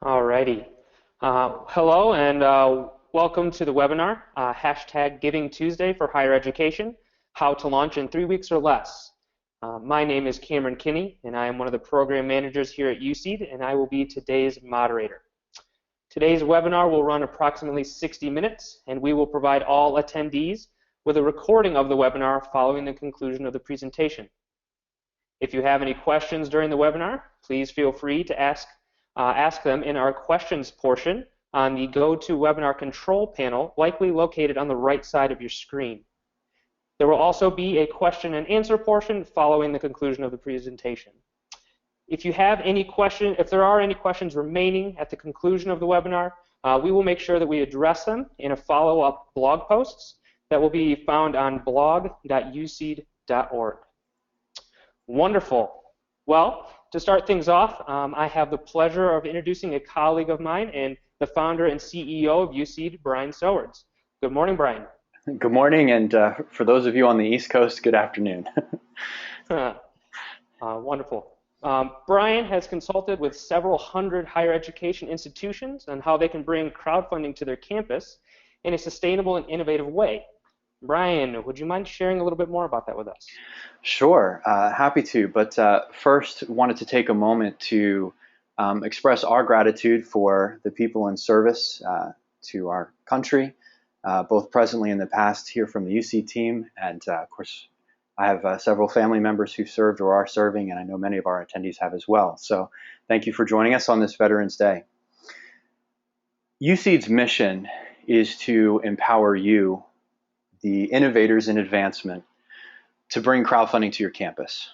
Alrighty. Hello and welcome to the webinar, hashtag Giving Tuesday for Higher Education, How to Launch in 3 Weeks or Less. My name is Cameron Kinney and I am one of the program managers here at USEED and I will be today's moderator. Today's webinar will run approximately 60 minutes and we will provide all attendees with a recording of the webinar following the conclusion of the presentation. If you have any questions during the webinar, please feel free to ask them in our questions portion on the GoToWebinar control panel, likely located on the right side of your screen. There will also be a question and answer portion following the conclusion of the presentation. If there are any questions remaining at the conclusion of the webinar, we will make sure that we address them in a follow-up blog posts that will be found on blog.useed.org. Wonderful. Well, to start things off, I have the pleasure of introducing a colleague of mine and the founder and CEO of USEED, Brian Sowards. Good morning, Brian. Good morning, and for those of you on the East Coast, good afternoon. Wonderful. Brian has consulted with several hundred higher education institutions on how they can bring crowdfunding to their campus in a sustainable and innovative way. Brian, would you mind sharing a little bit more about that with us? Sure, happy to, but first wanted to take a moment to express our gratitude for the people in service to our country, both presently and in the past here from the UC team, and of course I have several family members who served or are serving, and I know many of our attendees have as well. So thank you for joining us on this Veterans Day. USEED's mission is to empower you, the innovators in advancement, to bring crowdfunding to your campus.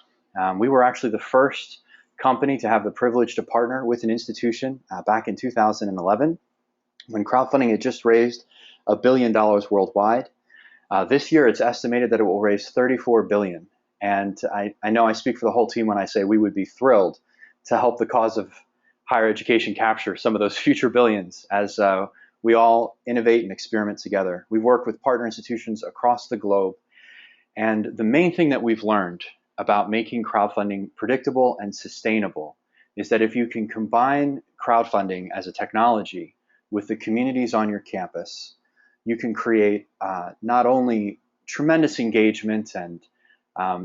We were actually the first company to have the privilege to partner with an institution back in 2011 when crowdfunding had just raised $1 billion worldwide. This year it's estimated that it will raise $34 billion. And I know I speak for the whole team when I say we would be thrilled to help the cause of higher education capture some of those future billions as we all innovate and experiment together. We've worked with partner institutions across the globe, and the main thing that we've learned about making crowdfunding predictable and sustainable is that if you can combine crowdfunding as a technology with the communities on your campus, you can create not only tremendous engagement and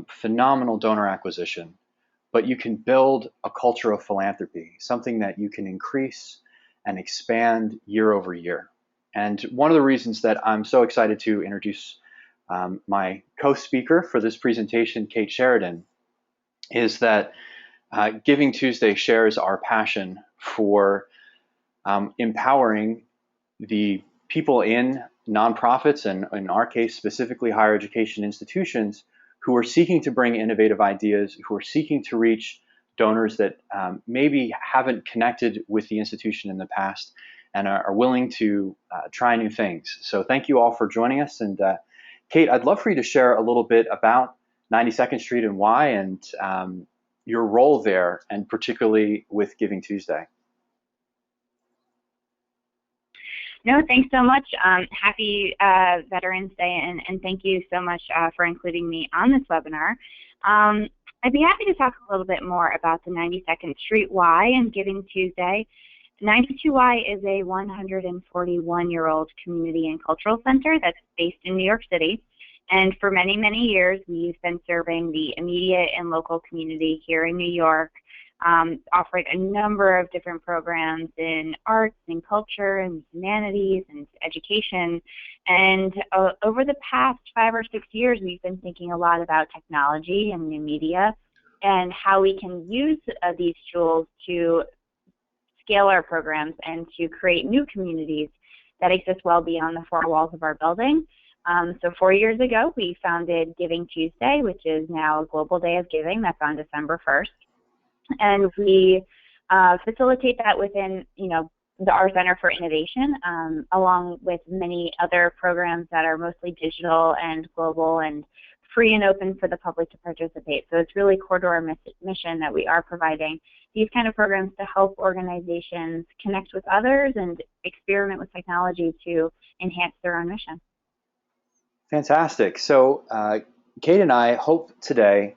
phenomenal donor acquisition, but you can build a culture of philanthropy, something that you can increase and expand year over year. And one of the reasons that I'm so excited to introduce my co-speaker for this presentation, Kate Sheridan, is that Giving Tuesday shares our passion for empowering the people in nonprofits, and in our case specifically higher education institutions, who are seeking to bring innovative ideas, who are seeking to reach donors that maybe haven't connected with the institution in the past and are willing to try new things. So thank you all for joining us. And Kate, I'd love for you to share a little bit about 92nd Street and why, and your role there, and particularly with Giving Tuesday. No, thanks so much. Happy Veterans Day, and thank you so much for including me on this webinar. I'd be happy to talk a little bit more about the 92nd Street Y and Giving Tuesday. 92Y is a 141-year-old community and cultural center that's based in New York City. And for many, many years, we've been serving the immediate and local community here in New York, offering a number of different programs in arts and culture and humanities and education. And over the past 5 or 6 years, we've been thinking a lot about technology and new media and how we can use these tools to scale our programs and to create new communities that exist well beyond the 4 walls of our building. So 4 years ago, we founded Giving Tuesday, which is now a global day of giving. That's on December 1st. And we facilitate that within, our Center for Innovation, along with many other programs that are mostly digital and global and free and open for the public to participate. So it's really core to our mission that we are providing these kind of programs to help organizations connect with others and experiment with technology to enhance their own mission. Fantastic. So Kate and I hope today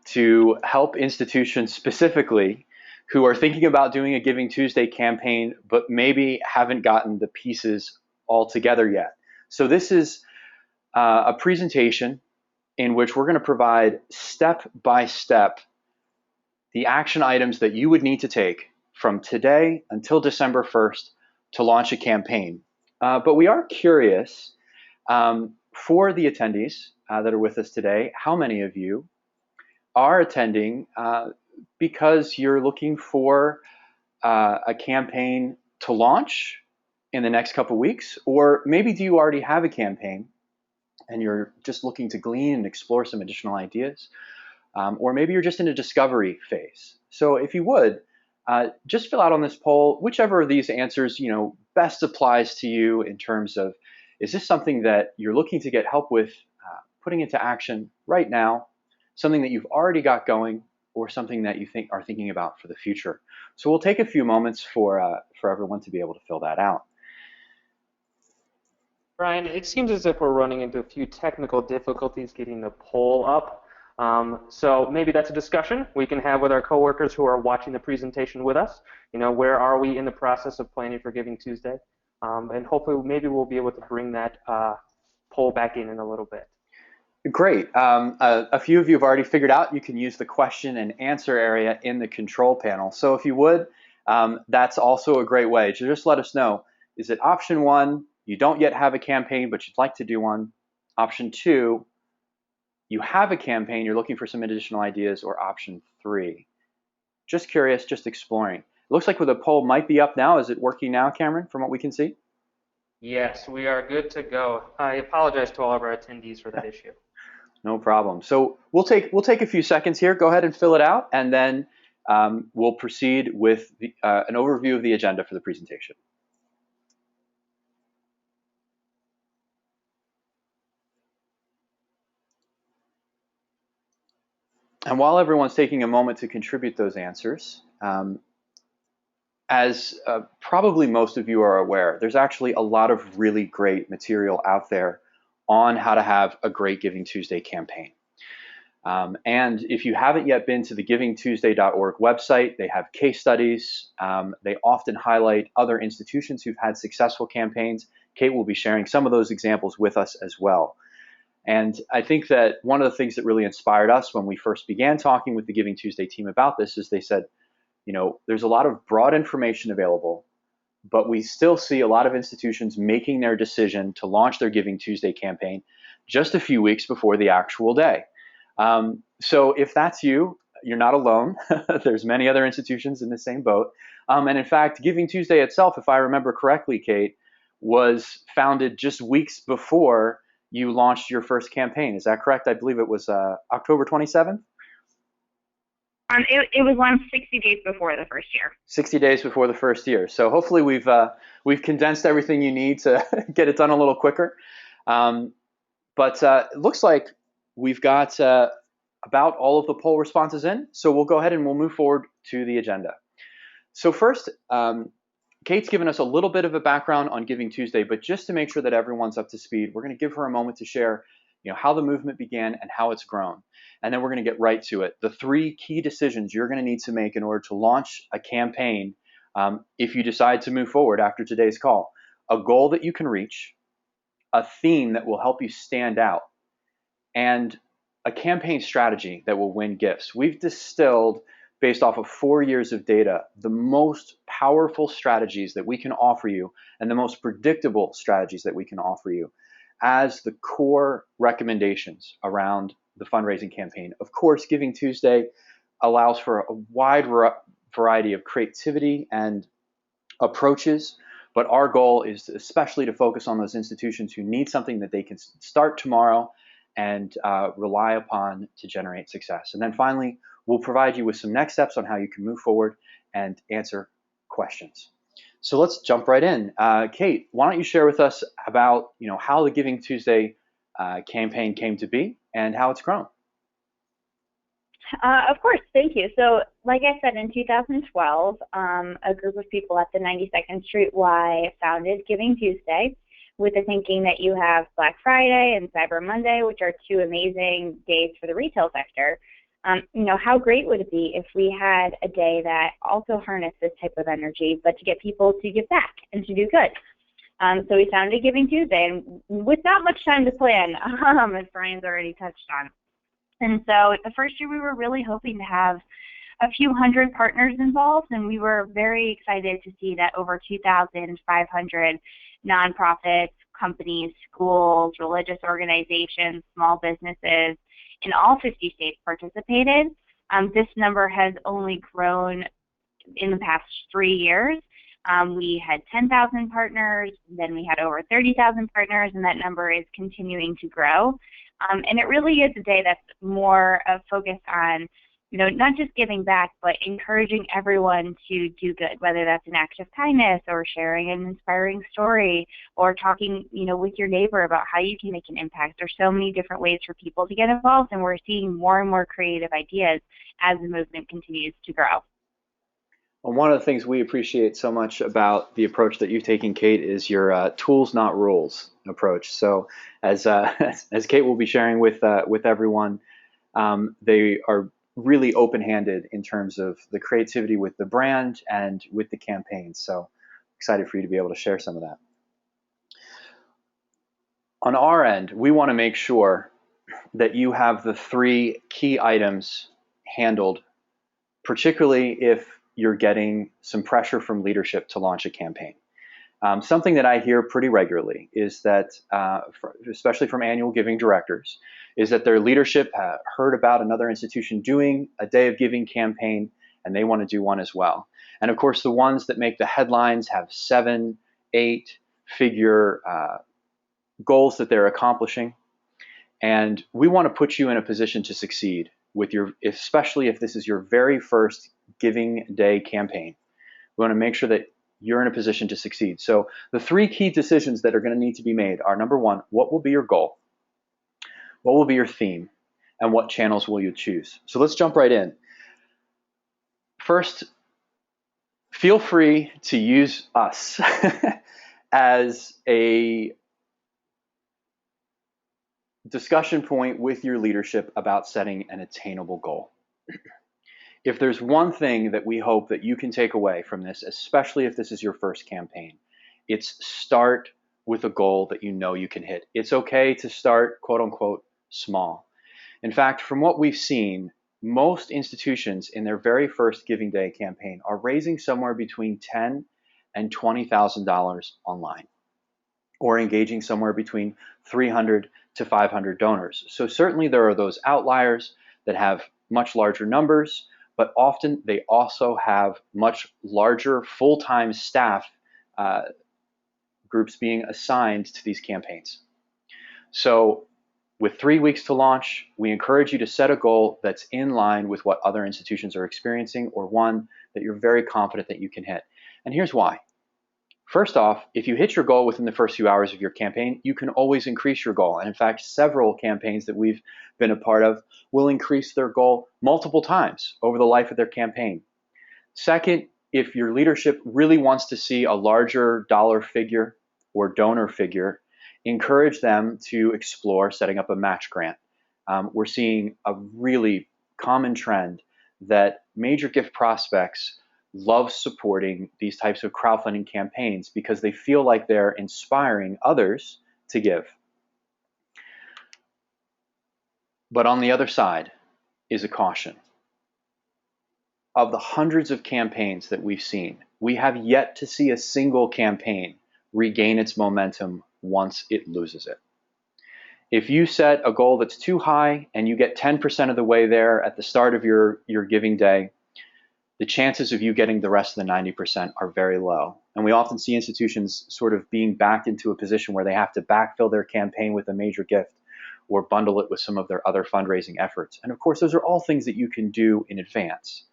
to help institutions specifically who are thinking about doing a Giving Tuesday campaign, but maybe haven't gotten the pieces all together yet. So this is a presentation in which we're going to provide step by step the action items that you would need to take from today until December 1st to launch a campaign. But we are curious, for the attendees that are with us today, how many of you are attending because you're looking for a campaign to launch in the next couple weeks, or maybe do you already have a campaign and you're just looking to glean and explore some additional ideas, or maybe you're just in a discovery phase. So if you would, just fill out on this poll whichever of these answers best applies to you in terms of, is this something that you're looking to get help with putting into action right now, something that you've already got going, or something that you are thinking about for the future. So we'll take a few moments for everyone to be able to fill that out. Brian, it seems as if we're running into a few technical difficulties getting the poll up. So maybe that's a discussion we can have with our coworkers who are watching the presentation with us. Where are we in the process of planning for Giving Tuesday? And hopefully maybe we'll be able to bring that poll back in a little bit. Great. A few of you have already figured out you can use the question and answer area in the control panel. So if you would, that's also a great way to just let us know, is it option 1, you don't yet have a campaign but you'd like to do one? Option 2, you have a campaign, you're looking for some additional ideas, or option 3? Just curious, just exploring. It looks like the poll might be up now. Is it working now, Cameron, from what we can see? Yes, we are good to go. I apologize to all of our attendees for that issue. No problem. So we'll take a few seconds here. Go ahead and fill it out, and then we'll proceed with an overview of the agenda for the presentation. And while everyone's taking a moment to contribute those answers, as probably most of you are aware, there's actually a lot of really great material out there on how to have a great Giving Tuesday campaign. And if you haven't yet been to the givingtuesday.org website, they have case studies. They often highlight other institutions who've had successful campaigns. Kate will be sharing some of those examples with us as well. And I think that one of the things that really inspired us when we first began talking with the Giving Tuesday team about this is they said, there's a lot of broad information available, but we still see a lot of institutions making their decision to launch their Giving Tuesday campaign just a few weeks before the actual day. So if that's you, you're not alone. There's many other institutions in the same boat. And in fact, Giving Tuesday itself, if I remember correctly, Kate, was founded just weeks before you launched your first campaign. Is that correct? I believe it was October 27th? It was launched 60 days before the first year. 60 days before the first year. So hopefully we've condensed everything you need to get it done a little quicker. But it looks like we've got about all of the poll responses in. So we'll go ahead and we'll move forward to the agenda. So first, Kate's given us a little bit of a background on Giving Tuesday, but just to make sure that everyone's up to speed, we're going to give her a moment to share how the movement began and how it's grown. And then we're going to get right to it. The 3 key decisions you're going to need to make in order to launch a campaign if you decide to move forward after today's call. A goal that you can reach, a theme that will help you stand out, and a campaign strategy that will win gifts. We've distilled, based off of 4 years of data, the most powerful strategies that we can offer you and the most predictable strategies that we can offer you as the core recommendations around the fundraising campaign. Of course, Giving Tuesday allows for a wide variety of creativity and approaches, but our goal is especially to focus on those institutions who need something that they can start tomorrow and rely upon to generate success. And then finally, we'll provide you with some next steps on how you can move forward and answer questions. So let's jump right in. Kate, why don't you share with us about how the Giving Tuesday campaign came to be and how it's grown? Of course, thank you. So like I said, in 2012, a group of people at the 92nd Street Y founded Giving Tuesday with the thinking that you have Black Friday and Cyber Monday, which are 2 amazing days for the retail sector. How great would it be if we had a day that also harnessed this type of energy, but to get people to give back and to do good? So we founded Giving Tuesday, and with not much time to plan, as Brian's already touched on. And so the first year we were really hoping to have a few hundred partners involved, and we were very excited to see that over 2,500 nonprofits, companies, schools, religious organizations, small businesses in all 50 states participated. This number has only grown in the past 3 years. We had 10,000 partners, then we had over 30,000 partners, and that number is continuing to grow. And it really is a day that's more of focus on, not just giving back, but encouraging everyone to do good, whether that's an act of kindness or sharing an inspiring story or talking, with your neighbor about how you can make an impact. There's so many different ways for people to get involved, and we're seeing more and more creative ideas as the movement continues to grow. Well, one of the things we appreciate so much about the approach that you've taken, Kate, is your tools, not rules approach. So as Kate will be sharing with everyone, they are really open-handed in terms of the creativity with the brand and with the campaign. So excited for you to be able to share some of that. On our end, we want to make sure that you have the 3 key items handled, particularly if you're getting some pressure from leadership to launch a campaign. Something that I hear pretty regularly is that, especially from annual giving directors, is that their leadership heard about another institution doing a Day of Giving campaign, and they want to do one as well. And of course, the ones that make the headlines have 7, 8-figure goals that they're accomplishing. And we want to put you in a position to succeed with especially if this is your very first Giving Day campaign. We want to make sure that you're in a position to succeed. So the 3 key decisions that are going to need to be made are, number 1, what will be your goal? What will be your theme? And what channels will you choose? So let's jump right in. First, feel free to use us as a discussion point with your leadership about setting an attainable goal. If there's one thing that we hope that you can take away from this, especially if this is your first campaign, it's start with a goal that you know you can hit. It's okay to start, quote unquote, small. In fact, from what we've seen, most institutions in their very first Giving Day campaign are raising somewhere between $10,000 and $20,000 online, or engaging somewhere between 300 to 500 donors. So certainly there are those outliers that have much larger numbers, but often they also have much larger full-time staff groups being assigned to these campaigns. So with 3 weeks to launch, we encourage you to set a goal that's in line with what other institutions are experiencing, or one that you're very confident that you can hit. And here's why. First off, if you hit your goal within the first few hours of your campaign, you can always increase your goal. And in fact, several campaigns that we've been a part of will increase their goal multiple times over the life of their campaign. Second, if your leadership really wants to see a larger dollar figure or donor figure, encourage them to explore setting up a match grant. We're seeing a really common trend that major gift prospects love supporting these types of crowdfunding campaigns because they feel like they're inspiring others to give. But on the other side is a caution. Of the hundreds of campaigns that we've seen, we have yet to see a single campaign regain its momentum once it loses it. If you set a goal that's too high and you get 10% of the way there at the start of your giving day, the chances of you getting the rest of the 90% are very low. And we often see institutions sort of being backed into a position where they have to backfill their campaign with a major gift or bundle it with some of their other fundraising efforts. And of course, those are all things that you can do in advance.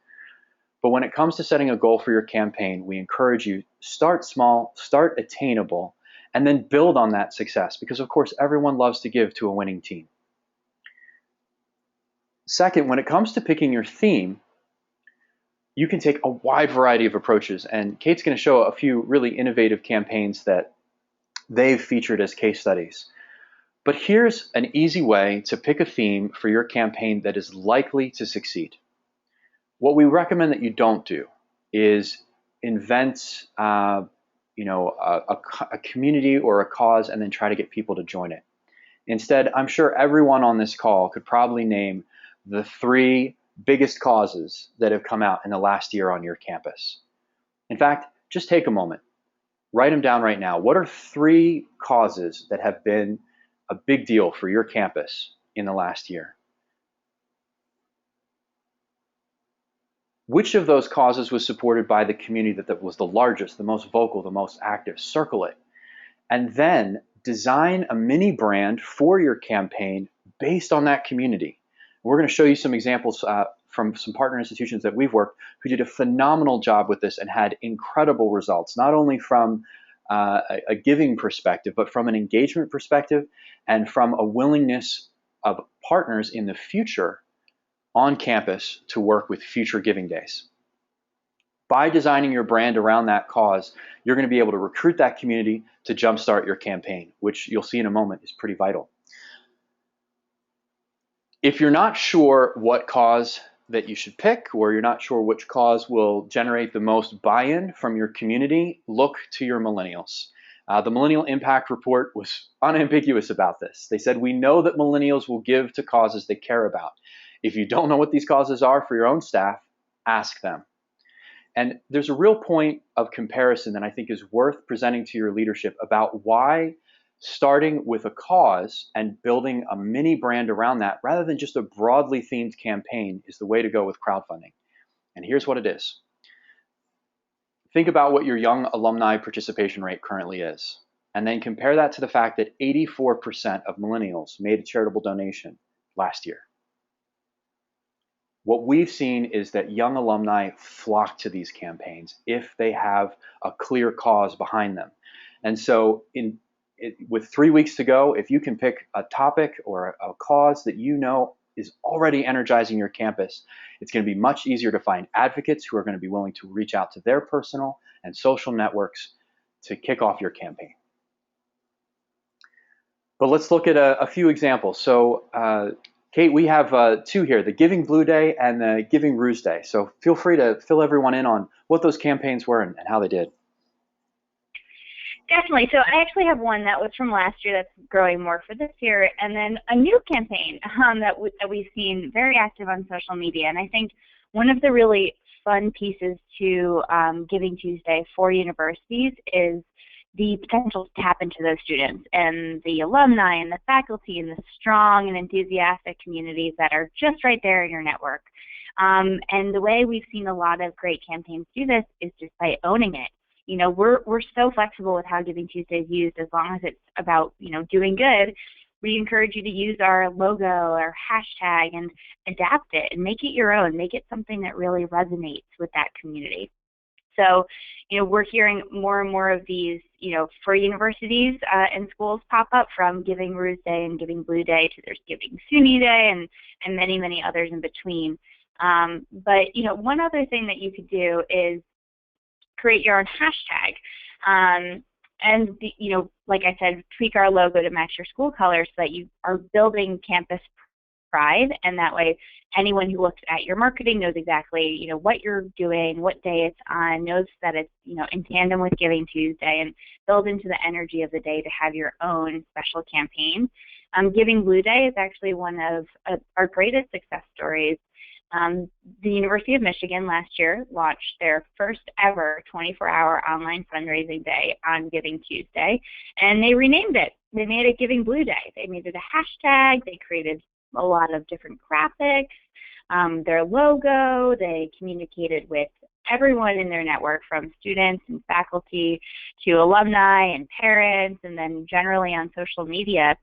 But when it comes to setting a goal for your campaign, we encourage you, start small, start attainable, and then build on that success, because of course, everyone loves to give to a winning team. Second, when it comes to picking your theme, you can take a wide variety of approaches, and Kate's going to show a few really innovative campaigns that they've featured as case studies. But here's an easy way to pick a theme for your campaign that is likely to succeed. What we recommend that you don't do is invent a community or a cause and then try to get people to join it. Instead, I'm sure everyone on this call could probably name the 3 biggest causes that have come out in the last year on your campus. In fact, just take a moment, write them down right now. What are 3 causes that have been a big deal for your campus in the last year? Which of those causes was supported by the community that was the largest, the most vocal, the most active? Circle it. And then design a mini brand for your campaign based on that community. We're going to show you some examples from some partner institutions that we've worked who did a phenomenal job with this and had incredible results, not only from a giving perspective, but from an engagement perspective and from a willingness of partners in the future on campus to work with future giving days. By designing your brand around that cause, you're going to be able to recruit that community to jumpstart your campaign, which you'll see in a moment is pretty vital. If you're not sure what cause that you should pick, or you're not sure which cause will generate the most buy-in from your community, look to your millennials. The Millennial Impact Report was unambiguous about this. They said, we know that millennials will give to causes they care about. If you don't know what these causes are for your own staff, ask them. And there's a real point of comparison that I think is worth presenting to your leadership about why starting with a cause and building a mini brand around that rather than just a broadly themed campaign is the way to go with crowdfunding. And here's what it is. Think about what your young alumni participation rate currently is, and then compare that to the fact that 84% of millennials made a charitable donation last year. What we've seen is that young alumni flock to these campaigns if they have a clear cause behind them. And so with 3 weeks to go, if you can pick a topic or a cause that you know is already energizing your campus, it's going to be much easier to find advocates who are going to be willing to reach out to their personal and social networks to kick off your campaign. But let's look at a few examples. So Kate, we have 2 here, the Giving Blue Day and the Giving Ruse Day. So feel free to fill everyone in on what those campaigns were and how they did. Definitely. So I actually have one that was from last year that's growing more for this year, and then a new campaign that we've seen very active on social media. And I think one of the really fun pieces to Giving Tuesday for universities is the potential to tap into those students and the alumni and the faculty and the strong and enthusiastic communities that are just right there in your network. And the way we've seen a lot of great campaigns do this is just by owning it. You know, we're so flexible with how Giving Tuesday is used as long as it's about, doing good. We encourage you to use our logo, our hashtag, and adapt it and make it your own. Make it something that really resonates with that community. So, we're hearing more and more of these, for universities and schools pop up, from Giving Ruse Day and Giving Blue Day to there's Giving SUNY Day and many, many others in between. But, one other thing that you could do is create your own hashtag. And, like I said, tweak our logo to match your school colors so that you are building campus pride, and that way anyone who looks at your marketing knows exactly, what you're doing, what day it's on, knows that it's, in tandem with Giving Tuesday, and build into the energy of the day to have your own special campaign. Giving Blue Day is actually one of our greatest success stories. The University of Michigan last year launched their first ever 24-hour online fundraising day on Giving Tuesday, and they renamed it. They made it Giving Blue Day. They made it a hashtag. They created a lot of different graphics, their logo. They communicated with everyone in their network, from students and faculty to alumni and parents, and then generally on social media.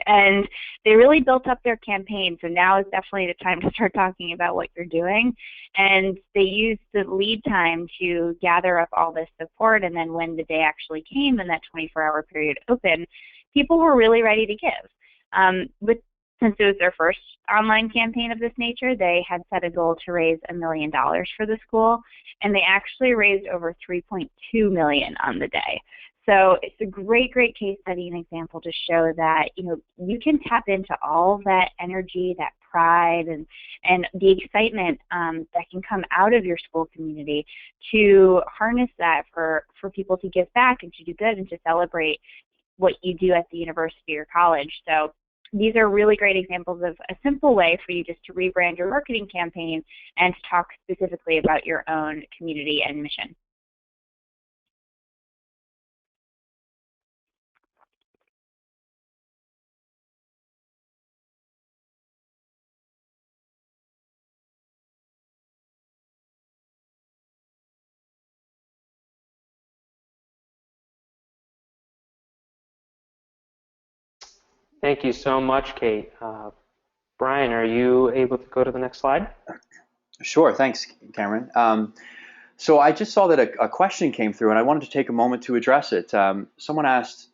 And they really built up their campaign, so now is definitely the time to start talking about what you're doing. And they used the lead time to gather up all this support, and then when the day actually came and that 24-hour period opened, people were really ready to give. Since it was their first online campaign of this nature, they had set a goal to raise $1 million for the school, and they actually raised over $3.2 million on the day. So it's a great, great case study and example to show that, you can tap into all that energy, that pride, and the excitement that can come out of your school community to harness that for people to give back and to do good and to celebrate what you do at the university or college. So these are really great examples of a simple way for you just to rebrand your marketing campaign and to talk specifically about your own community and mission. Thank you so much, Kate. Brian, are you able to go to the next slide? Sure, thanks, Cameron. So I just saw that a question came through, and I wanted to take a moment to address it. Someone asked,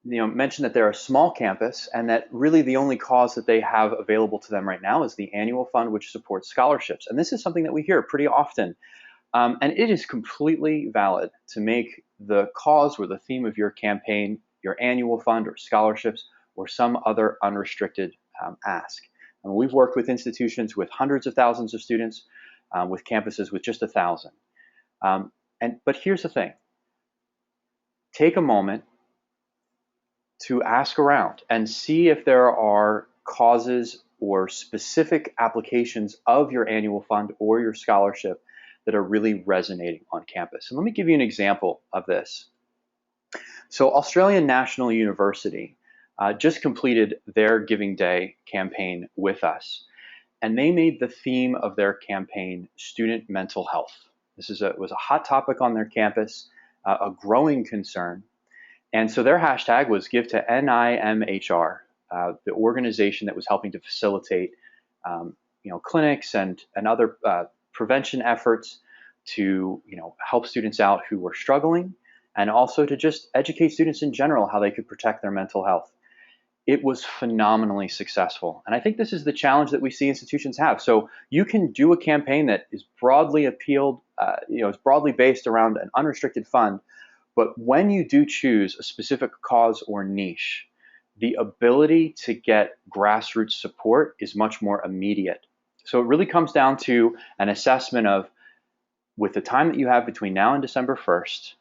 mentioned that they're a small campus, and that really the only cause that they have available to them right now is the annual fund, which supports scholarships. And this is something that we hear pretty often. And it is completely valid to make the cause or the theme of your campaign your annual fund or scholarships or some other unrestricted ask. And we've worked with institutions with hundreds of thousands of students, with campuses with just 1,000. But here's the thing. Take a moment to ask around and see if there are causes or specific applications of your annual fund or your scholarship that are really resonating on campus. And let me give you an example of this. So Australian National University just completed their Giving Day campaign with us, and they made the theme of their campaign student mental health. This was a hot topic on their campus, a growing concern. And so their hashtag was Give to NIMHR, the organization that was helping to facilitate clinics and other prevention efforts to help students out who were struggling, and also to just educate students in general how they could protect their mental health. It was phenomenally successful. And I think this is the challenge that we see institutions have. So you can do a campaign that is broadly appealed, is broadly based around an unrestricted fund, but when you do choose a specific cause or niche, the ability to get grassroots support is much more immediate. So it really comes down to an assessment of, with the time that you have between now and December 1st,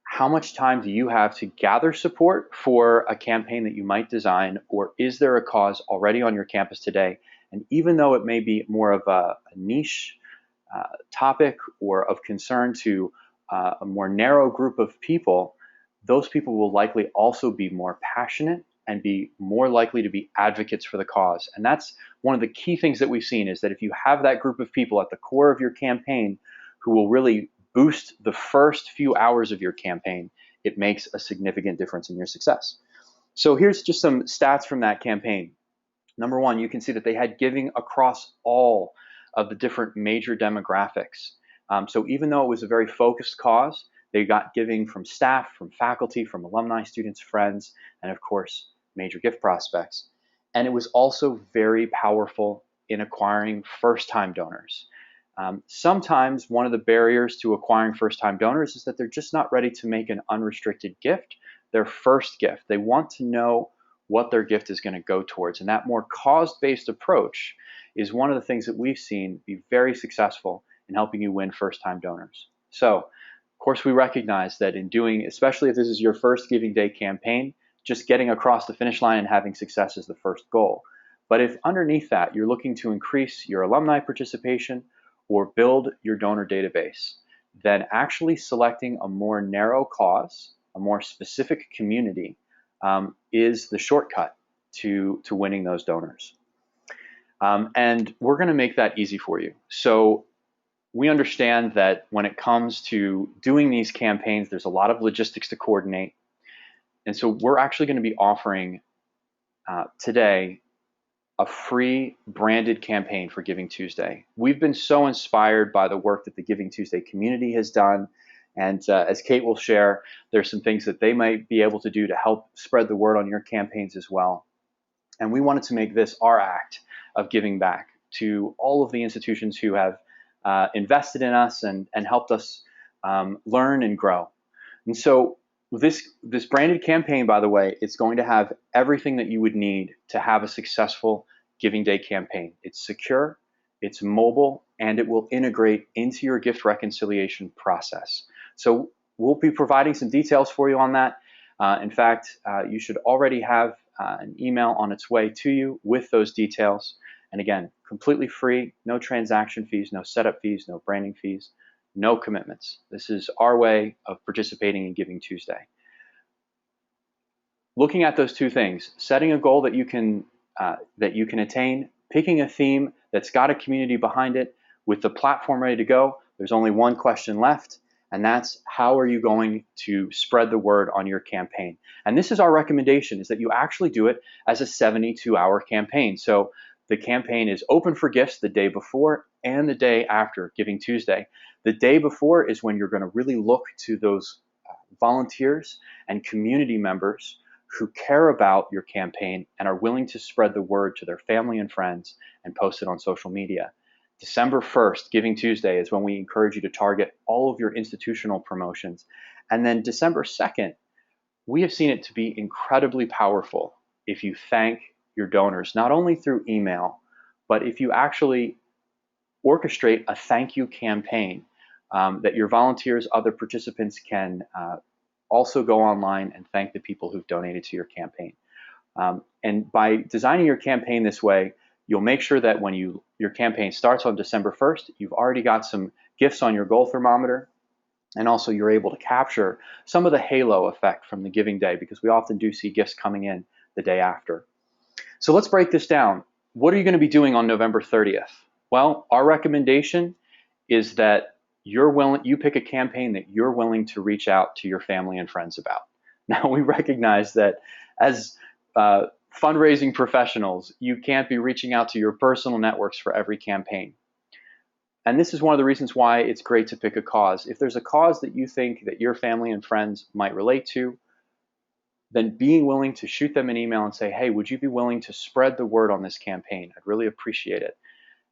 how much time do you have to gather support for a campaign that you might design, or is there a cause already on your campus today? And even though it may be more of a niche topic or of concern to a more narrow group of people, those people will likely also be more passionate and be more likely to be advocates for the cause. And that's one of the key things that we've seen, is that if you have that group of people at the core of your campaign who will really boost the first few hours of your campaign, it makes a significant difference in your success. So here's just some stats from that campaign. Number one, you can see that they had giving across all of the different major demographics. So even though it was a very focused cause, they got giving from staff, from faculty, from alumni, students, friends, and of course, major gift prospects. And it was also very powerful in acquiring first-time donors. Sometimes one of the barriers to acquiring first-time donors is that they're just not ready to make an unrestricted gift, their first gift. They want to know what their gift is going to go towards. And that more cause-based approach is one of the things that we've seen be very successful in helping you win first-time donors. So, of course, we recognize that in doing, especially if this is your first Giving Day campaign, just getting across the finish line and having success is the first goal. But if underneath that you're looking to increase your alumni participation or build your donor database, then actually selecting a more narrow cause, a more specific community, is the shortcut to winning those donors. And we're going to make that easy for you. So we understand that when it comes to doing these campaigns, there's a lot of logistics to coordinate. And so we're actually going to be offering today a free branded campaign for Giving Tuesday. We've been so inspired by the work that the Giving Tuesday community has done. And as Kate will share, there's some things that they might be able to do to help spread the word on your campaigns as well. And we wanted to make this our act of giving back to all of the institutions who have invested in us and helped us learn and grow. And so this branded campaign, by the way, it's going to have everything that you would need to have a successful Giving Day campaign. It's secure, it's mobile, and it will integrate into your gift reconciliation process. So we'll be providing some details for you on that. In fact, you should already have an email on its way to you with those details. And again, completely free, no transaction fees, no setup fees, no branding fees, no commitments. This is our way of participating in Giving Tuesday. Looking at those two things, setting a goal that you can attain, picking a theme that's got a community behind it, with the platform ready to go, there's only one question left, and that's how are you going to spread the word on your campaign? And this is our recommendation, is that you actually do it as a 72-hour campaign. So the campaign is open for gifts the day before and the day after Giving Tuesday. The day before is when you're going to really look to those volunteers and community members who care about your campaign and are willing to spread the word to their family and friends and post it on social media. December 1st, Giving Tuesday, is when we encourage you to target all of your institutional promotions. And then December 2nd, we have seen it to be incredibly powerful if you thank your donors, not only through email, but if you actually orchestrate a thank you campaign that your volunteers, other participants can also go online and thank the people who've donated to your campaign. And by designing your campaign this way, you'll make sure that when your campaign starts on December 1st, you've already got some gifts on your goal thermometer, and also you're able to capture some of the halo effect from the Giving Day, because we often do see gifts coming in the day after. So let's break this down. What are you going to be doing on November 30th? Well, our recommendation is that you pick a campaign that you're willing to reach out to your family and friends about. Now, we recognize that as fundraising professionals, you can't be reaching out to your personal networks for every campaign. And this is one of the reasons why it's great to pick a cause. If there's a cause that you think that your family and friends might relate to, then being willing to shoot them an email and say, hey, would you be willing to spread the word on this campaign? I'd really appreciate it.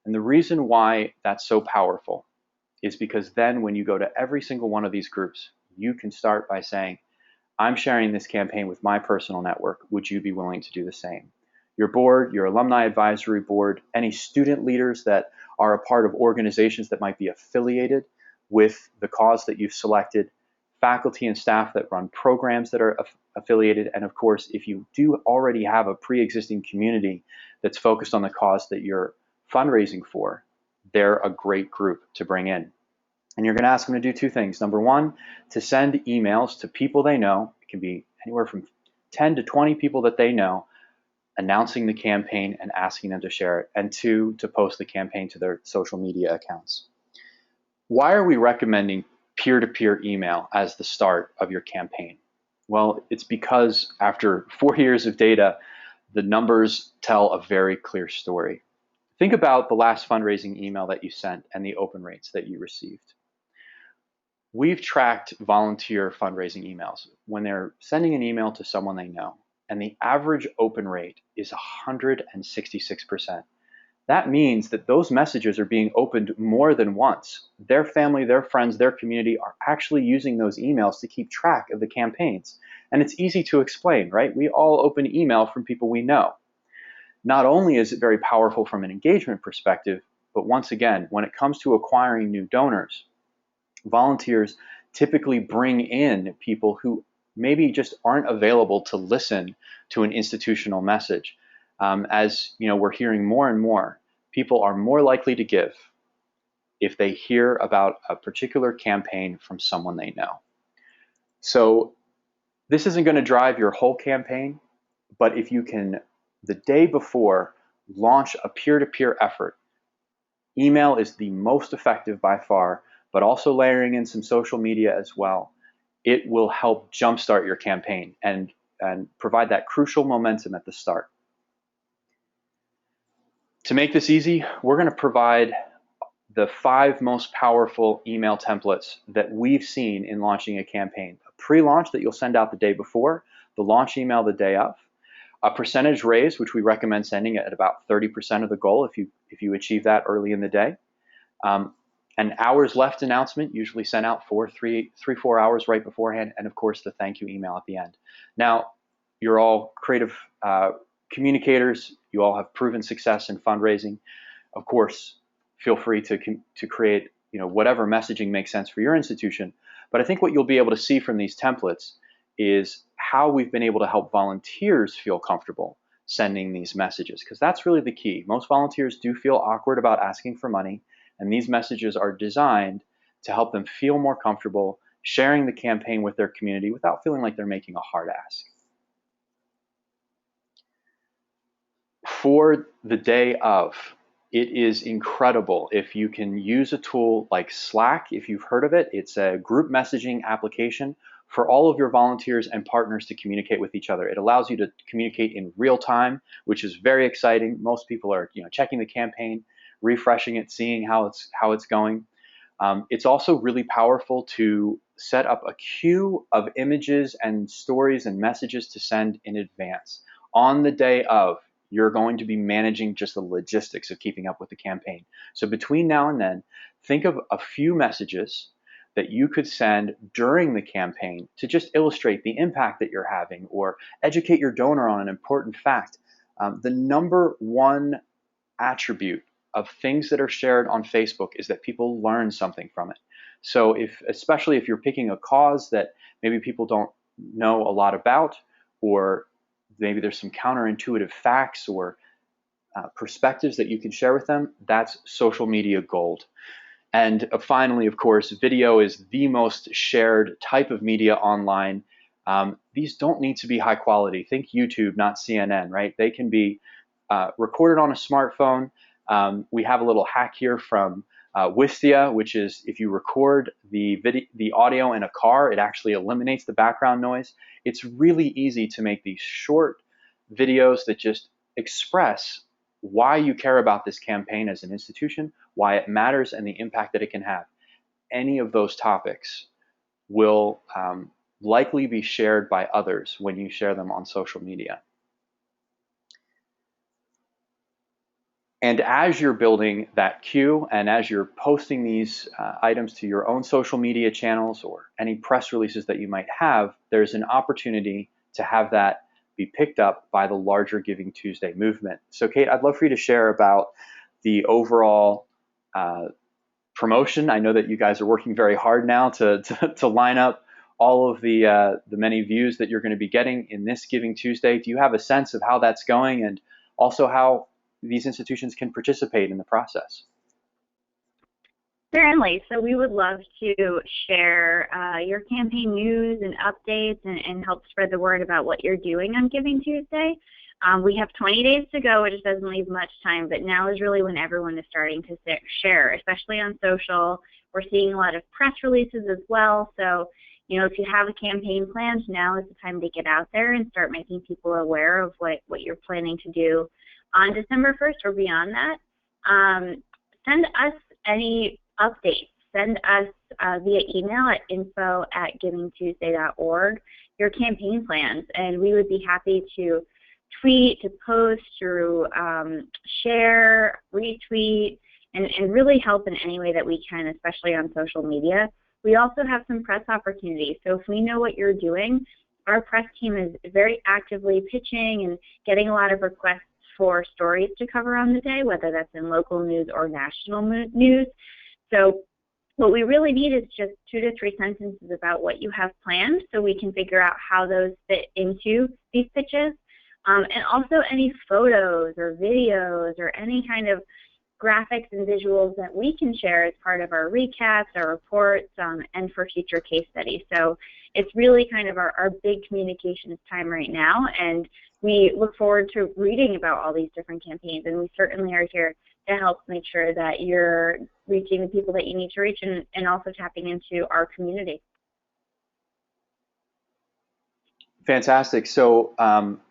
And the reason why that's so powerful is because then when you go to every single one of these groups, you can start by saying, I'm sharing this campaign with my personal network. Would you be willing to do the same? Your board, your alumni advisory board, any student leaders that are a part of organizations that might be affiliated with the cause that you've selected, faculty and staff that run programs that are affiliated, and of course, if you do already have a pre-existing community that's focused on the cause that you're fundraising for, they're a great group to bring in. And you're going to ask them to do two things. Number one, to send emails to people they know. It can be anywhere from 10 to 20 people that they know, announcing the campaign and asking them to share it. And two, to post the campaign to their social media accounts. Why are we recommending peer-to-peer email as the start of your campaign? Well, it's because after 4 years of data, the numbers tell a very clear story. Think about the last fundraising email that you sent and the open rates that you received. We've tracked volunteer fundraising emails when they're sending an email to someone they know, and the average open rate is 166%. That means that those messages are being opened more than once. Their family, their friends, their community are actually using those emails to keep track of the campaigns. And it's easy to explain, right? We all open email from people we know. Not only is it very powerful from an engagement perspective, but once again, when it comes to acquiring new donors, volunteers typically bring in people who maybe just aren't available to listen to an institutional message. As you know, we're hearing more and more, people are more likely to give if they hear about a particular campaign from someone they know. So this isn't going to drive your whole campaign, but if you can, the day before, launch a peer-to-peer effort. Email is the most effective by far, but also layering in some social media as well. It will help jumpstart your campaign and provide that crucial momentum at the start. To make this easy, we're going to provide the 5 most powerful email templates that we've seen in launching a campaign. A pre-launch that you'll send out the day before, the launch email the day of, a percentage raise, which we recommend sending at about 30% of the goal if you achieve that early in the day, An hours left announcement, usually sent out 4 hours right beforehand, and of course the thank you email at the end. Now, you're all creative communicators. You all have proven success in fundraising. Of course, feel free to create whatever messaging makes sense for your institution. But I think what you'll be able to see from these templates is how we've been able to help volunteers feel comfortable sending these messages, because that's really the key. Most volunteers do feel awkward about asking for money, and these messages are designed to help them feel more comfortable sharing the campaign with their community without feeling like they're making a hard ask. For the day of, it is incredible if you can use a tool like Slack. If you've heard of it, it's a group messaging application for all of your volunteers and partners to communicate with each other. It allows you to communicate in real time, which is very exciting. Most people are checking the campaign, refreshing it, seeing how it's going. It's also really powerful to set up a queue of images and stories and messages to send in advance. On the day of, you're going to be managing just the logistics of keeping up with the campaign. So between now and then, think of a few messages that you could send during the campaign to just illustrate the impact that you're having or educate your donor on an important fact. The number one attribute of things that are shared on Facebook is that people learn something from it. So especially if you're picking a cause that maybe people don't know a lot about, or maybe there's some counterintuitive facts or perspectives that you can share with them, that's social media gold. And finally, of course, video is the most shared type of media online. These don't need to be high quality. Think YouTube, not CNN, right? They can be recorded on a smartphone. We have a little hack here from USEED, which is if you record the audio in a car, it actually eliminates the background noise. It's really easy to make these short videos that just express why you care about this campaign as an institution, why it matters, and the impact that it can have. Any of those topics will likely be shared by others when you share them on social media. And as you're building that queue and as you're posting these items to your own social media channels or any press releases that you might have, there's an opportunity to have that be picked up by the larger Giving Tuesday movement. So Kate, I'd love for you to share about the overall promotion. I know that you guys are working very hard now to line up all of the many views that you're going to be getting in this Giving Tuesday. Do you have a sense of how that's going, and also how these institutions can participate in the process? Certainly. So we would love to share your campaign news and updates and help spread the word about what you're doing on Giving Tuesday. We have 20 days to go, which doesn't leave much time, but now is really when everyone is starting to share, especially on social. We're seeing a lot of press releases as well. So, if you have a campaign planned, now is the time to get out there and start making people aware of what you're planning to do on December 1st or beyond that. Send us any updates. Send us via email at info@givingtuesday.org your campaign plans, and we would be happy to tweet, to post, to share, retweet, and really help in any way that we can, especially on social media. We also have some press opportunities. So if we know what you're doing, our press team is very actively pitching and getting a lot of requests for stories to cover on the day, whether that's in local news or national news. So what we really need is just 2 to 3 sentences about what you have planned so we can figure out how those fit into these pitches. And also any photos or videos or any kind of graphics and visuals that we can share as part of our recaps, our reports, and for future case studies. So it's really kind of our big communications time right now, and we look forward to reading about all these different campaigns, and we certainly are here to help make sure that you're reaching the people that you need to reach and also tapping into our community. Fantastic. So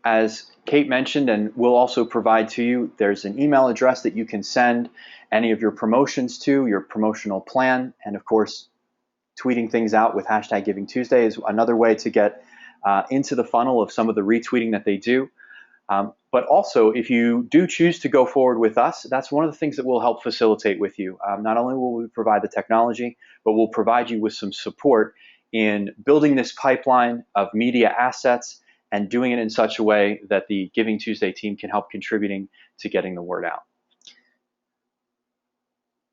as Kate mentioned, and we'll also provide to you, there's an email address that you can send any of your promotions to, your promotional plan, and of course, tweeting things out with #GivingTuesday is another way to get into the funnel of some of the retweeting that they do. But also, if you do choose to go forward with us, that's one of the things that we'll help facilitate with you. Not only will we provide the technology, but we'll provide you with some support in building this pipeline of media assets and doing it in such a way that the Giving Tuesday team can help contributing to getting the word out.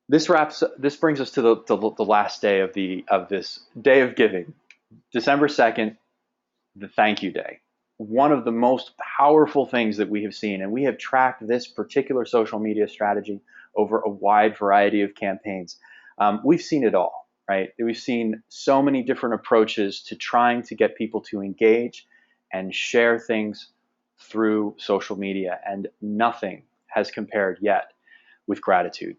This brings us to the last day of this day of giving, December 2nd, the thank you day. One of the most powerful things that we have seen, and we have tracked this particular social media strategy over a wide variety of campaigns. We've seen it all, right? We've seen so many different approaches to trying to get people to engage and share things through social media, and nothing has compared yet with gratitude.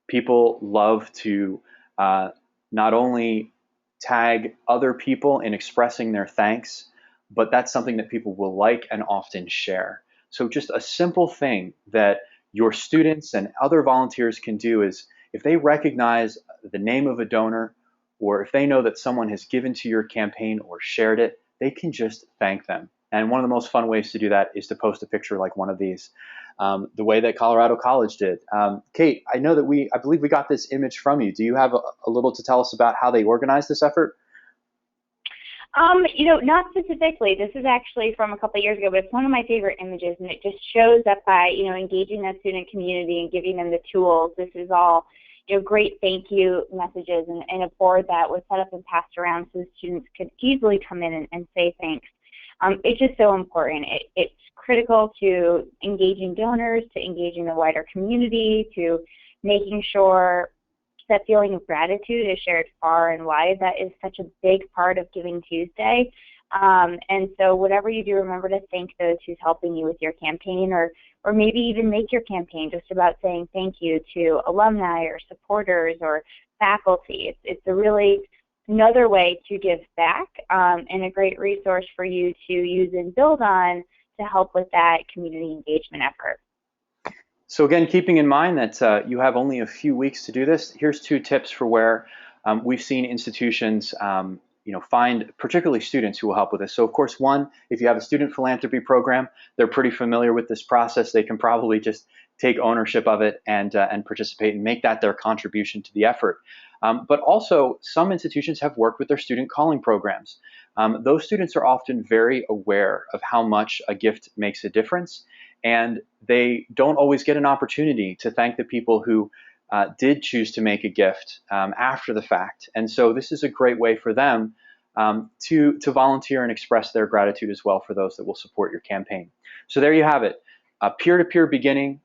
People love to not only tag other people in expressing their thanks, but that's something that people will like and often share. So just a simple thing that your students and other volunteers can do is, if they recognize the name of a donor, or if they know that someone has given to your campaign or shared it, they can just thank them. And one of the most fun ways to do that is to post a picture like one of these, the way that Colorado College did. Kate, I know that I believe we got this image from you. Do you have a little to tell us about how they organized this effort? Not specifically. This is actually from a couple of years ago, but it's one of my favorite images, and it just shows that by, engaging that student community and giving them the tools, this is all, great thank you messages and a board that was set up and passed around so the students could easily come in and say thanks. It's just so important. It's critical to engaging donors, to engaging the wider community, to making sure that feeling of gratitude is shared far and wide. That is such a big part of Giving Tuesday. And so whatever you do, remember to thank those who's helping you with your campaign, or maybe even make your campaign just about saying thank you to alumni or supporters or faculty. It's a really another way to give back, and a great resource for you to use and build on to help with that community engagement effort. So again, keeping in mind that you have only a few weeks to do this, here's 2 tips for where we've seen institutions find particularly students who will help with this. So of course, one, if you have a student philanthropy program, they're pretty familiar with this process. They can probably just take ownership of it and participate and make that their contribution to the effort. But also, some institutions have worked with their student calling programs. Those students are often very aware of how much a gift makes a difference, and they don't always get an opportunity to thank the people who did choose to make a gift after the fact. And so this is a great way for them to volunteer and express their gratitude as well for those that will support your campaign. So there you have it, a peer-to-peer beginning,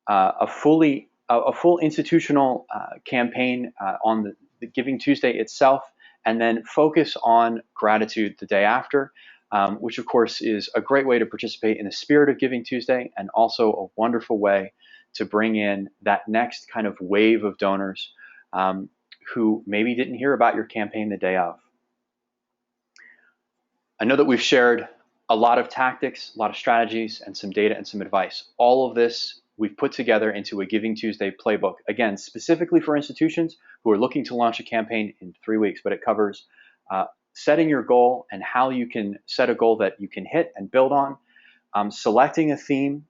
a full institutional campaign on the Giving Tuesday itself, and then focus on gratitude the day after, which of course is a great way to participate in the spirit of Giving Tuesday, and also a wonderful way to bring in that next kind of wave of donors who maybe didn't hear about your campaign the day of. I know that we've shared a lot of tactics, a lot of strategies, and some data and some advice. All of this we've put together into a Giving Tuesday playbook, again, specifically for institutions who are looking to launch a campaign in 3 weeks, but it covers setting your goal and how you can set a goal that you can hit and build on, selecting a theme,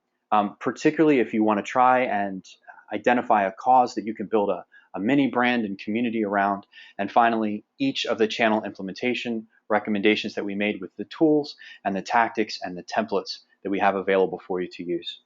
particularly if you want to try and identify a cause that you can build a mini brand and community around, and finally, each of the channel implementation recommendations that we made with the tools and the tactics and the templates that we have available for you to use.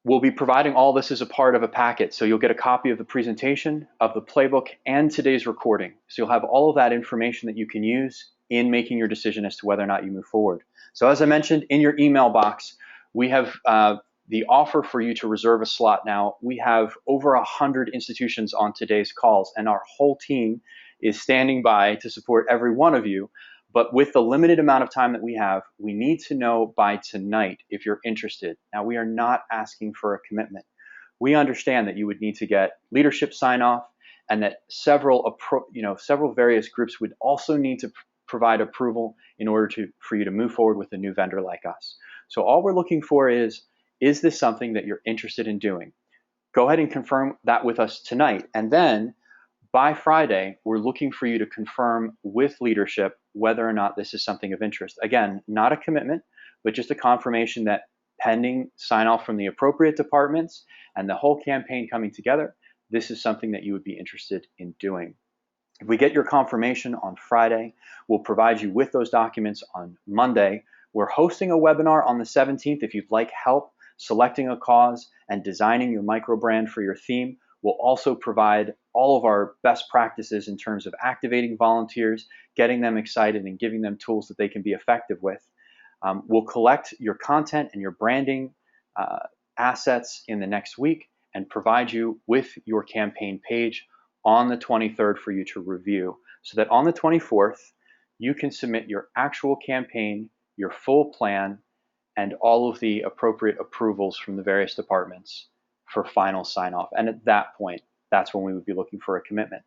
We'll be providing all this as a part of a packet, so you'll get a copy of the presentation, of the playbook, and today's recording. So you'll have all of that information that you can use in making your decision as to whether or not you move forward. So as I mentioned, in your email box, we have the offer for you to reserve a slot now. We have over 100 institutions on today's calls, and our whole team is standing by to support every one of you. But with the limited amount of time that we have, we need to know by tonight if you're interested. Now, we are not asking for a commitment. We understand that you would need to get leadership sign-off, and that several various groups would also need to provide approval in order for you to move forward with a new vendor like us. So all we're looking for is this something that you're interested in doing? Go ahead and confirm that with us tonight. And then by Friday, we're looking for you to confirm with leadership whether or not this is something of interest. Again, not a commitment, but just a confirmation that pending sign off from the appropriate departments and the whole campaign coming together, this is something that you would be interested in doing. If we get your confirmation on Friday, we'll provide you with those documents on Monday. We're hosting a webinar on the 17th. If you'd like help selecting a cause and designing your micro brand for your theme, we'll also provide all of our best practices in terms of activating volunteers, getting them excited, and giving them tools that they can be effective with. We'll collect your content and your branding assets in the next week and provide you with your campaign page on the 23rd for you to review, so that on the 24th, you can submit your actual campaign, your full plan, and all of the appropriate approvals from the various departments for final sign-off. And at that point, that's when we would be looking for a commitment.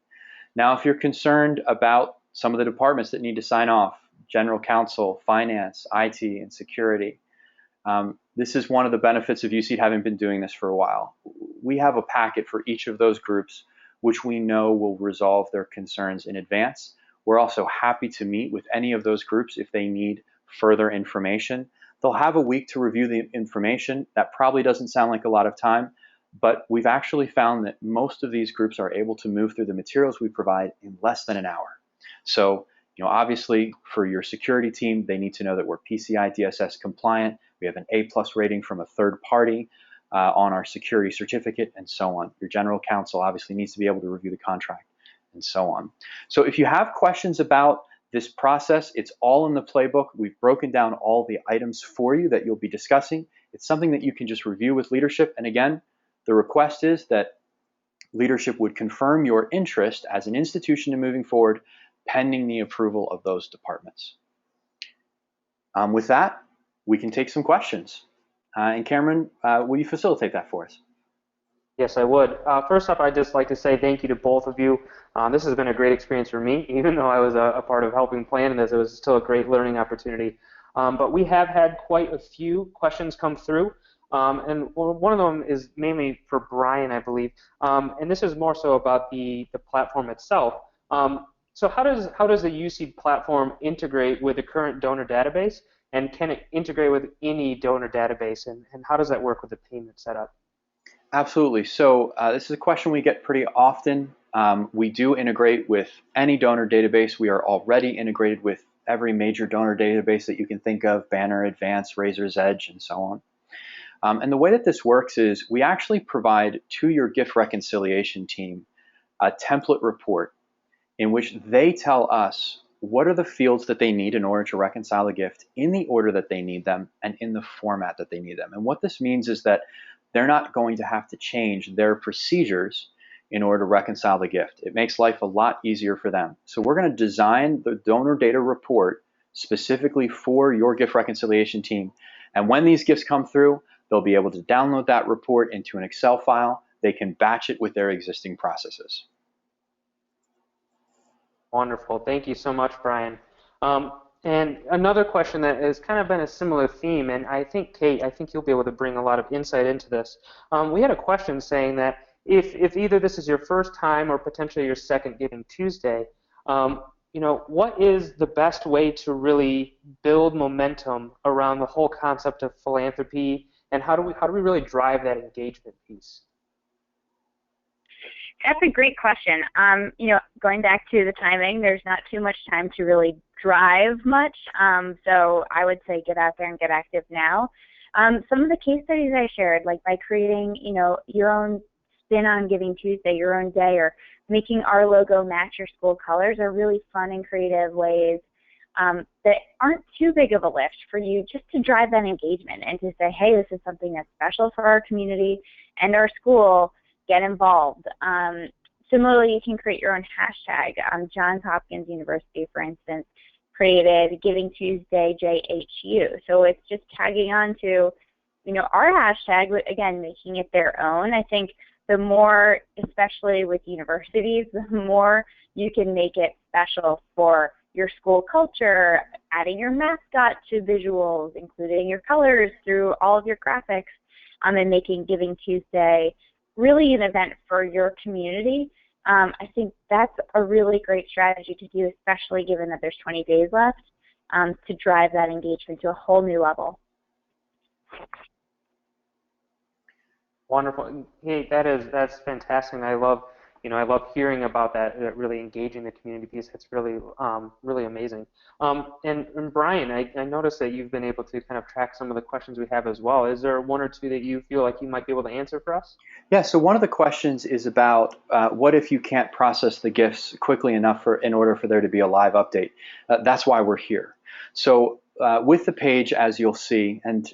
Now, if you're concerned about some of the departments that need to sign off, general counsel, finance, IT, and security, this is one of the benefits of USEED having been doing this for a while. We have a packet for each of those groups which we know will resolve their concerns in advance. We're also happy to meet with any of those groups if they need further information. They'll have a week to review the information. That probably doesn't sound like a lot of time, but we've actually found that most of these groups are able to move through the materials we provide in less than an hour. So, obviously for your security team, they need to know that we're PCI DSS compliant. We have an A+ rating from a third party on our security certificate, and so on. Your general counsel obviously needs to be able to review the contract, and so on. So if you have questions about this process, it's all in the playbook. We've broken down all the items for you that you'll be discussing. It's something that you can just review with leadership. And again, the request is that leadership would confirm your interest as an institution in moving forward, pending the approval of those departments. With that, we can take some questions. And Cameron, will you facilitate that for us? Yes, I would. First off, I'd just like to say thank you to both of you. This has been a great experience for me. Even though I was a part of helping plan this, it was still a great learning opportunity. But we have had quite a few questions come through. And one of them is mainly for Brian, I believe. And this is more so about the platform itself. So how does the USEED platform integrate with the current donor database? And can it integrate with any donor database? And how does that work with the payment setup? Absolutely. So this is a question we get pretty often. We do integrate with any donor database. We are already integrated with every major donor database that you can think of: Banner, Advance, Razor's Edge, and so on. And the way that this works is we actually provide to your gift reconciliation team a template report in which they tell us what are the fields that they need in order to reconcile a gift in the order that they need them and in the format that they need them. And what this means is that they're not going to have to change their procedures in order to reconcile the gift. It makes life a lot easier for them. So we're going to design the donor data report specifically for your gift reconciliation team. And when these gifts come through, they'll be able to download that report into an Excel file. They can batch it with their existing processes. Wonderful. Thank you so much, Brian. And another question that has kind of been a similar theme, and I think, Kate, you'll be able to bring a lot of insight into this. We had a question saying that if either this is your first time or potentially your second Giving Tuesday, what is the best way to really build momentum around the whole concept of philanthropy, and how do we really drive that engagement piece? That's a great question. Going back to the timing, there's not too much time to really drive much. So I would say get out there and get active now. Some of the case studies I shared, like by creating, your own spin on Giving Tuesday, your own day, or making our logo match your school colors, are really fun and creative ways that aren't too big of a lift for you, just to drive that engagement and to say, hey, this is something that's special for our community and our school. Get involved. Similarly, you can create your own hashtag. Johns Hopkins University, for instance, created Giving Tuesday JHU. So it's just tagging on to, our hashtag, but again, making it their own. I think the more, especially with universities, the more you can make it special for your school culture, adding your mascot to visuals, including your colors through all of your graphics, and making Giving Tuesday really an event for your community. I think that's a really great strategy to do, especially given that there's 20 days left, to drive that engagement to a whole new level. Wonderful. Hey, that's fantastic. And I love hearing about that, really engaging the community piece. It's really, really amazing. And Brian, I noticed that you've been able to kind of track some of the questions we have as well. Is there one or two that you feel like you might be able to answer for us? Yeah, so one of the questions is about what if you can't process the gifts quickly enough in order for there to be a live update? That's why we're here. So with the page, as you'll see, and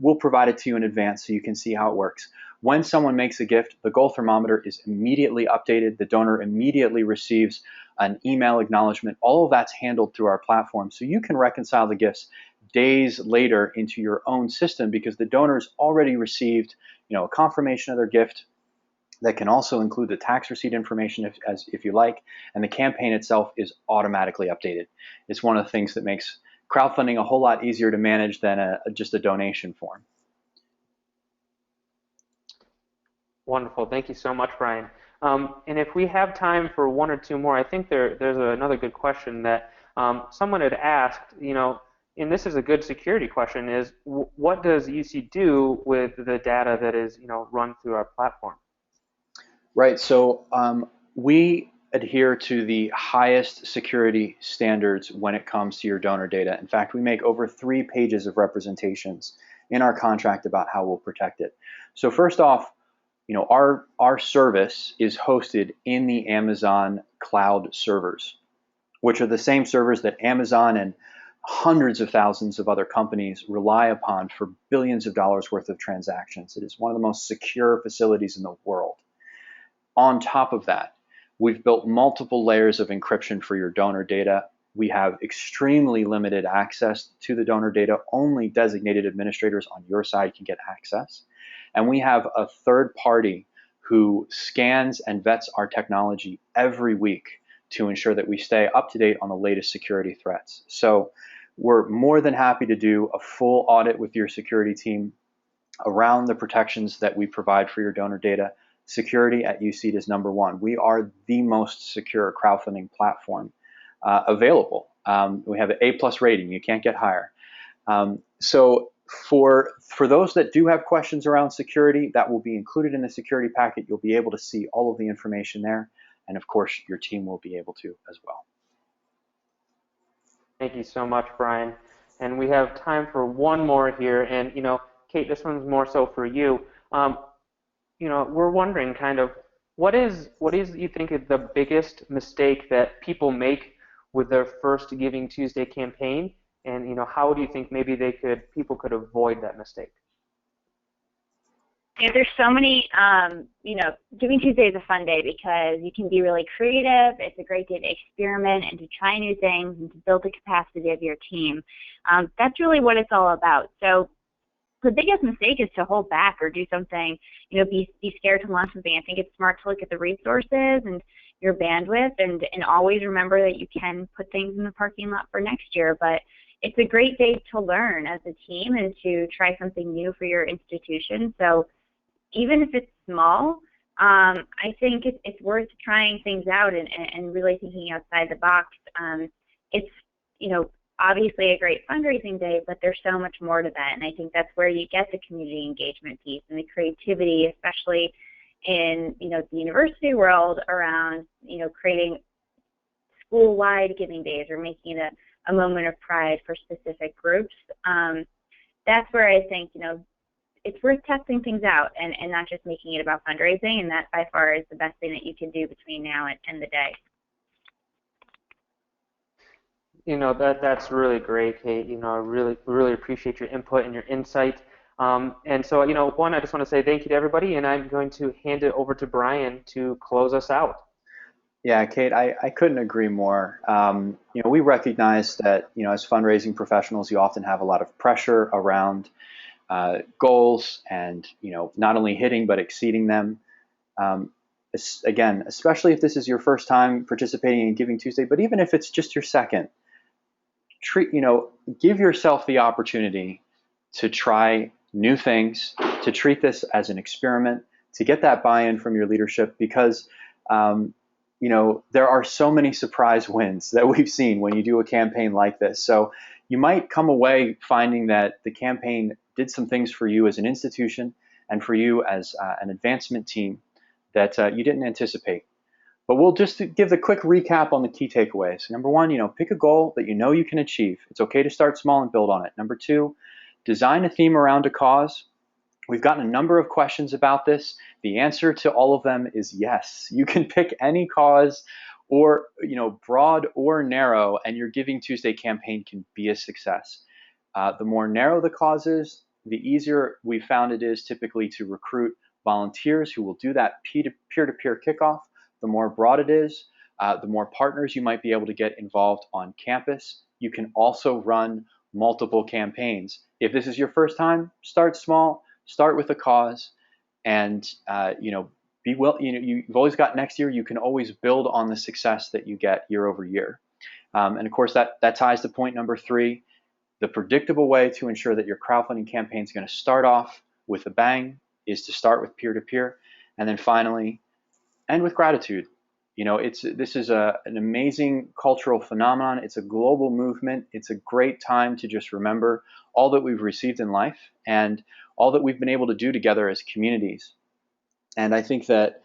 we'll provide it to you in advance so you can see how it works. When someone makes a gift, the goal thermometer is immediately updated. The donor immediately receives an email acknowledgement. All of that's handled through our platform, so you can reconcile the gifts days later into your own system because the donor's already received a confirmation of their gift that can also include the tax receipt information if you like, and the campaign itself is automatically updated. It's one of the things that makes crowdfunding a whole lot easier to manage than just a donation form. Wonderful. Thank you so much, Brian. And if we have time for one or two more, I think there's another good question that someone had asked, and this is a good security question, is what does UC do with the data that is, run through our platform? Right. So we adhere to the highest security standards when it comes to your donor data. In fact, we make over 3 pages of representations in our contract about how we'll protect it. So first off, our service is hosted in the Amazon cloud servers, which are the same servers that Amazon and hundreds of thousands of other companies rely upon for billions of dollars worth of transactions. It is one of the most secure facilities in the world. On top of that, we've built multiple layers of encryption for your donor data. We have extremely limited access to the donor data. Only designated administrators on your side can get access. And we have a third party who scans and vets our technology every week to ensure that we stay up to date on the latest security threats. So we're more than happy to do a full audit with your security team around the protections that we provide for your donor data. Security at USEED is number one. We are the most secure crowdfunding platform available. We have an A+ rating. You can't get higher. So for those that do have questions around security, that will be included in the security packet. You'll be able to see all of the information there. And of course, your team will be able to as well. Thank you so much, Brian. And we have time for one more here. And, Kate, this one's more so for you. We're wondering kind of what is you think is the biggest mistake that people make with their first Giving Tuesday campaign, and how do you think maybe people could avoid that mistake? Yeah, there's so many, Giving Tuesday is a fun day because you can be really creative. It's a great day to experiment and to try new things and to build the capacity of your team. That's really what it's all about. So the biggest mistake is to hold back or do something, be scared to launch something. I think it's smart to look at the resources and your bandwidth and always remember that you can put things in the parking lot for next year. But it's a great day to learn as a team and to try something new for your institution. So even if it's small, I think it's worth trying things out and really thinking outside the box. It's, obviously a great fundraising day, but there's so much more to that. And I think that's where you get the community engagement piece and the creativity, especially in, the university world around, creating school-wide giving days or making it a moment of pride for specific groups. That's where I think, it's worth testing things out and not just making it about fundraising, and that by far is the best thing that you can do between now and the day. That's really great, Kate. I really appreciate your input and your insight. And so, one, I just want to say thank you to everybody, and I'm going to hand it over to Brian to close us out. Yeah, Kate, I couldn't agree more. We recognize that, as fundraising professionals, you often have a lot of pressure around goals and, not only hitting but exceeding them. Again, especially if this is your first time participating in Giving Tuesday, but even if it's just your second, give yourself the opportunity to try new things, to treat this as an experiment, to get that buy-in from your leadership, because there are so many surprise wins that we've seen when you do a campaign like this. So you might come away finding that the campaign did some things for you as an institution and for you as an advancement team that you didn't anticipate. But we'll just give the quick recap on the key takeaways. Number one, pick a goal that you know you can achieve. It's okay to start small and build on it. Number two, design a theme around a cause. We've gotten a number of questions about this. The answer to all of them is yes. You can pick any cause, or broad or narrow, and your Giving Tuesday campaign can be a success. The more narrow the cause is, the easier we found it is typically to recruit volunteers who will do that peer-to-peer kickoff. The more broad it is, the more partners you might be able to get involved on campus. You can also run multiple campaigns. If this is your first time, start small, start with a cause, and you've always got next year. You can always build on the success that you get year over year. And of course, that ties to point number three. The predictable way to ensure that your crowdfunding campaign is going to start off with a bang is to start with peer-to-peer, and then finally end with gratitude. This is an amazing cultural phenomenon. It's a global movement. It's a great time to just remember all that we've received in life and all that we've been able to do together as communities. And I think that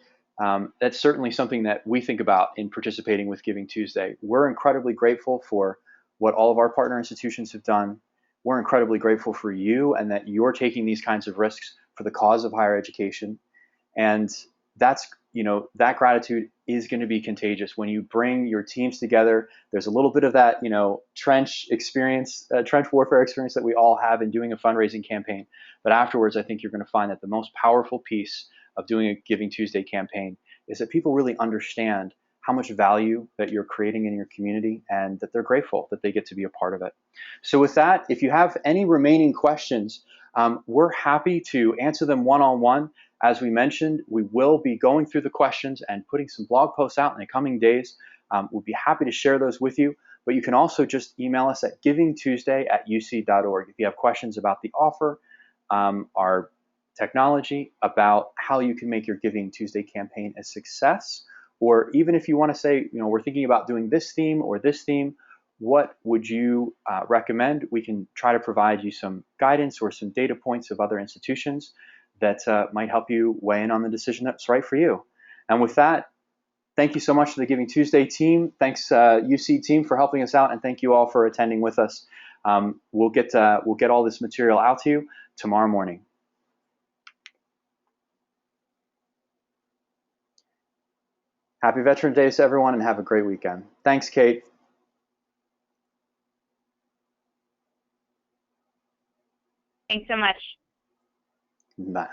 that's certainly something that we think about in participating with Giving Tuesday. We're incredibly grateful for what all of our partner institutions have done. We're incredibly grateful for you and that you're taking these kinds of risks for the cause of higher education. And that gratitude is going to be contagious when you bring your teams together. There's a little bit of that, trench warfare experience that we all have in doing a fundraising campaign. But afterwards, I think you're going to find that the most powerful piece of doing a Giving Tuesday campaign is that people really understand how much value that you're creating in your community and that they're grateful that they get to be a part of it. So with that, if you have any remaining questions, we're happy to answer them one-on-one. As we mentioned, we will be going through the questions and putting some blog posts out in the coming days. We'll be happy to share those with you, but you can also just email us at givingtuesday@useed.org if you have questions about the offer, our technology, about how you can make your Giving Tuesday campaign a success, or even if you want to say, we're thinking about doing this theme or this theme, what would you recommend? We can try to provide you some guidance or some data points of other institutions that might help you weigh in on the decision that's right for you. And with that, thank you so much to the Giving Tuesday team. Thanks USEED team for helping us out, and thank you all for attending with us. We'll get all this material out to you tomorrow morning. Happy Veterans Day to everyone, and have a great weekend. Thanks, Kate. Thanks so much. Bye.